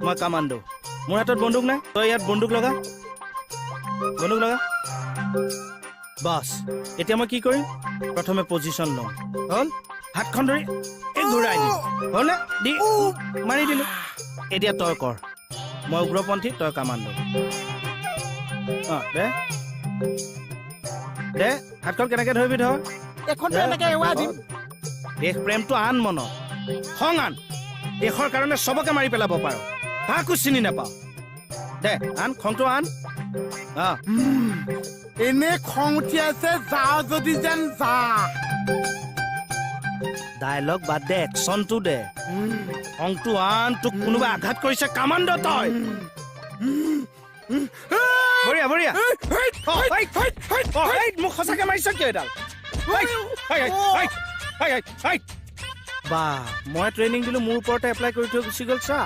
মই কামাণ্ডো মোৰ হাতত বন্দুক নাই তই ইয়াত বন্দুক লগা বাস এতিয়া মই কি কৰিম প্ৰথমে পজিশ্যন লম হ'ল হাতখন ধৰি এই ঘূৰাই দিম হ'ল নে দি মাৰি দিলো এতিয়া তই কৰ মই উগ্ৰপন্থী তই কামাণ্ডো দে দে হাতখন কেনেকে ধৰিবি ধৰ এখন এনেকে এৱা দিম দেশ প্ৰেমটো আন মনত খং আন দেশৰ কাৰণে চবকে মাৰি পেলাব পাৰ কাকো চিনি নাপাওঁ দে আন খংটো আন এনে খং উঠি আছে যাওঁ যদি যেন যা ডায়লগ বাদ দে একচনটো দে খংটো আন তোক কোনোবাই আঘাত কৰিছে কামাণ্ডো তই বঢ়িয়া বঢ়িয়া মোক সঁচাকে মাৰিছ কিয় এডাল বা মই ট্ৰেইনিং দিলো মোৰ ওপৰতে এপ্লাই কৰি থৈ গুচি গ'ল চা